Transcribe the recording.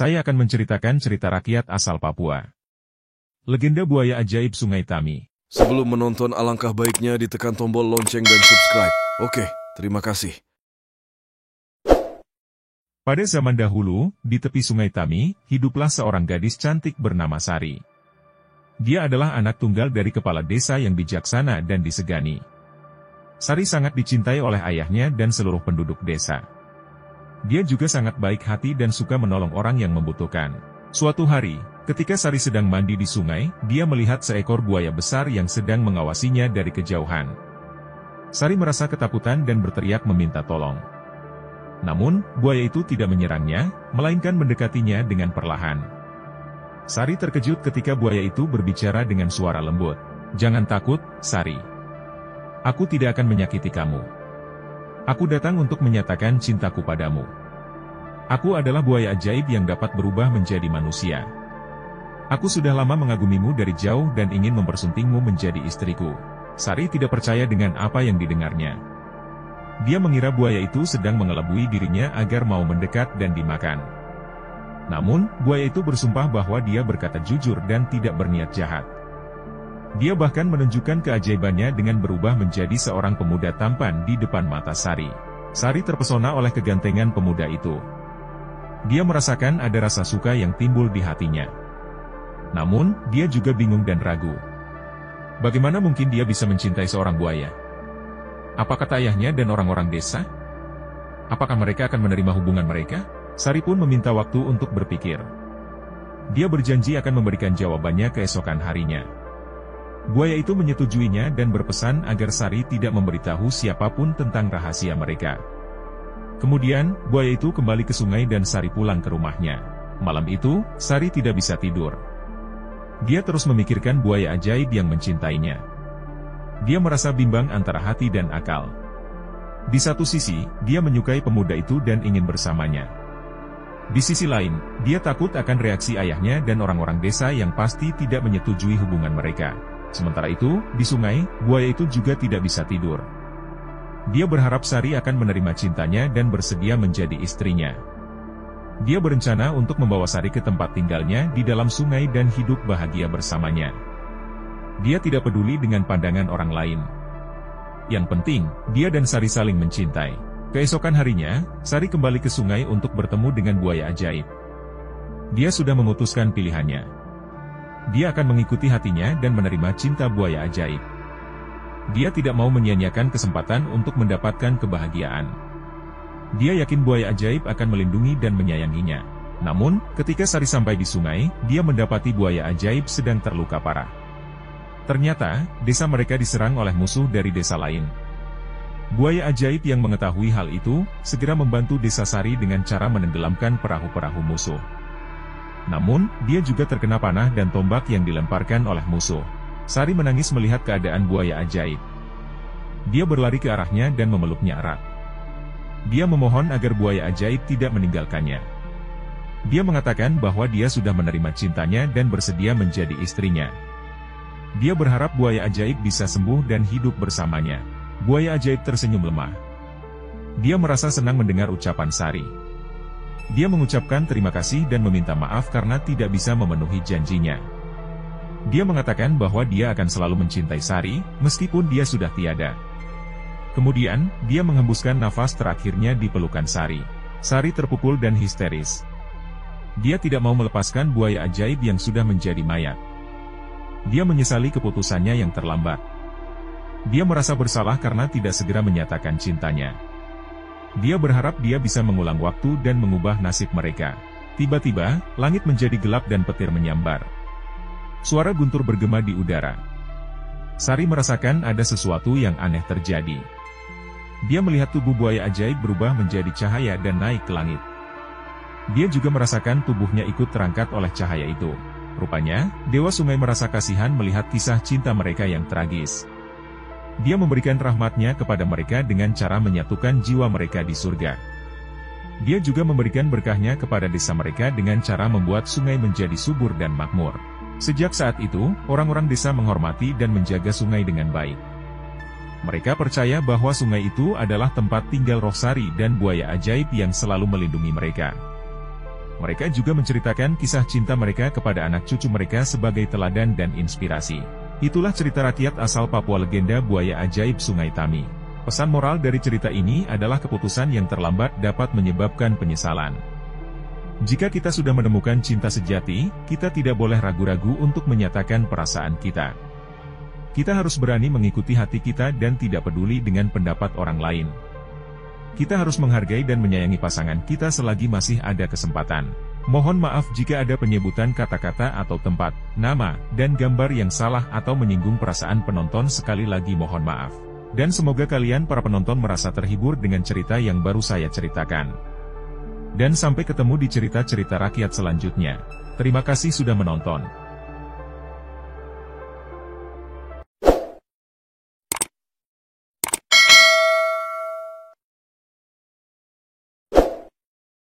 saya akan menceritakan cerita rakyat asal Papua. Legenda buaya ajaib Sungai Tami. Sebelum menonton, alangkah baiknya ditekan tombol lonceng dan subscribe. Oke, terima kasih. Pada zaman dahulu, di tepi Sungai Tami, hiduplah seorang gadis cantik bernama Sari. Dia adalah anak tunggal dari kepala desa yang bijaksana dan disegani. Sari sangat dicintai oleh ayahnya dan seluruh penduduk desa. Dia juga sangat baik hati dan suka menolong orang yang membutuhkan. Suatu hari, ketika Sari sedang mandi di sungai, dia melihat seekor buaya besar yang sedang mengawasinya dari kejauhan. Sari merasa ketakutan dan berteriak meminta tolong. Namun, buaya itu tidak menyerangnya, melainkan mendekatinya dengan perlahan. Sari terkejut ketika buaya itu berbicara dengan suara lembut. "Jangan takut, Sari. Aku tidak akan menyakiti kamu. Aku datang untuk menyatakan cintaku padamu. Aku adalah buaya ajaib yang dapat berubah menjadi manusia. Aku sudah lama mengagumimu dari jauh dan ingin mempersuntingmu menjadi istriku." Sari tidak percaya dengan apa yang didengarnya. Dia mengira buaya itu sedang mengelabui dirinya agar mau mendekat dan dimakan. Namun, buaya itu bersumpah bahwa dia berkata jujur dan tidak berniat jahat. Dia bahkan menunjukkan keajaibannya dengan berubah menjadi seorang pemuda tampan di depan mata Sari. Sari terpesona oleh kegantengan pemuda itu. Dia merasakan ada rasa suka yang timbul di hatinya. Namun, dia juga bingung dan ragu. Bagaimana mungkin dia bisa mencintai seorang buaya? Apa kata ayahnya dan orang-orang desa? Apakah mereka akan menerima hubungan mereka? Sari pun meminta waktu untuk berpikir. Dia berjanji akan memberikan jawabannya keesokan harinya. Buaya itu menyetujuinya dan berpesan agar Sari tidak memberitahu siapapun tentang rahasia mereka. Kemudian, buaya itu kembali ke sungai dan Sari pulang ke rumahnya. Malam itu, Sari tidak bisa tidur. Dia terus memikirkan buaya ajaib yang mencintainya. Dia merasa bimbang antara hati dan akal. Di satu sisi, dia menyukai pemuda itu dan ingin bersamanya. Di sisi lain, dia takut akan reaksi ayahnya dan orang-orang desa yang pasti tidak menyetujui hubungan mereka. Sementara itu, di sungai, buaya itu juga tidak bisa tidur. Dia berharap Sari akan menerima cintanya dan bersedia menjadi istrinya. Dia berencana untuk membawa Sari ke tempat tinggalnya di dalam sungai dan hidup bahagia bersamanya. Dia tidak peduli dengan pandangan orang lain. Yang penting, dia dan Sari saling mencintai. Keesokan harinya, Sari kembali ke sungai untuk bertemu dengan buaya ajaib. Dia sudah memutuskan pilihannya. Dia akan mengikuti hatinya dan menerima cinta buaya ajaib. Dia tidak mau menyia-nyiakan kesempatan untuk mendapatkan kebahagiaan. Dia yakin buaya ajaib akan melindungi dan menyayanginya. Namun, ketika Sari sampai di sungai, dia mendapati buaya ajaib sedang terluka parah. Ternyata, desa mereka diserang oleh musuh dari desa lain. Buaya ajaib yang mengetahui hal itu, segera membantu desa Sari dengan cara menenggelamkan perahu-perahu musuh. Namun, dia juga terkena panah dan tombak yang dilemparkan oleh musuh. Sari menangis melihat keadaan buaya ajaib. Dia berlari ke arahnya dan memeluknya erat. Dia memohon agar buaya ajaib tidak meninggalkannya. Dia mengatakan bahwa dia sudah menerima cintanya dan bersedia menjadi istrinya. Dia berharap buaya ajaib bisa sembuh dan hidup bersamanya. Buaya ajaib tersenyum lemah. Dia merasa senang mendengar ucapan Sari. Dia mengucapkan terima kasih dan meminta maaf karena tidak bisa memenuhi janjinya. Dia mengatakan bahwa dia akan selalu mencintai Sari, meskipun dia sudah tiada. Kemudian, dia menghembuskan nafas terakhirnya di pelukan Sari. Sari terpukul dan histeris. Dia tidak mau melepaskan buaya ajaib yang sudah menjadi mayat. Dia menyesali keputusannya yang terlambat. Dia merasa bersalah karena tidak segera menyatakan cintanya. Dia berharap dia bisa mengulang waktu dan mengubah nasib mereka. Tiba-tiba, langit menjadi gelap dan petir menyambar. Suara guntur bergema di udara. Sari merasakan ada sesuatu yang aneh terjadi. Dia melihat tubuh buaya ajaib berubah menjadi cahaya dan naik ke langit. Dia juga merasakan tubuhnya ikut terangkat oleh cahaya itu. Rupanya, Dewa Sungai merasa kasihan melihat kisah cinta mereka yang tragis. Dia memberikan rahmatnya kepada mereka dengan cara menyatukan jiwa mereka di surga. Dia juga memberikan berkahnya kepada desa mereka dengan cara membuat sungai menjadi subur dan makmur. Sejak saat itu, orang-orang desa menghormati dan menjaga sungai dengan baik. Mereka percaya bahwa sungai itu adalah tempat tinggal roh Sari dan buaya ajaib yang selalu melindungi mereka. Mereka juga menceritakan kisah cinta mereka kepada anak cucu mereka sebagai teladan dan inspirasi. Itulah cerita rakyat asal Papua, legenda buaya ajaib Sungai Tami. Pesan moral dari cerita ini adalah keputusan yang terlambat dapat menyebabkan penyesalan. Jika kita sudah menemukan cinta sejati, kita tidak boleh ragu-ragu untuk menyatakan perasaan kita. Kita harus berani mengikuti hati kita dan tidak peduli dengan pendapat orang lain. Kita harus menghargai dan menyayangi pasangan kita selagi masih ada kesempatan. Mohon maaf jika ada penyebutan kata-kata atau tempat, nama, dan gambar yang salah atau menyinggung perasaan penonton. Sekali lagi mohon maaf. Dan semoga kalian para penonton merasa terhibur dengan cerita yang baru saya ceritakan. Dan sampai ketemu di cerita-cerita rakyat selanjutnya. Terima kasih sudah menonton.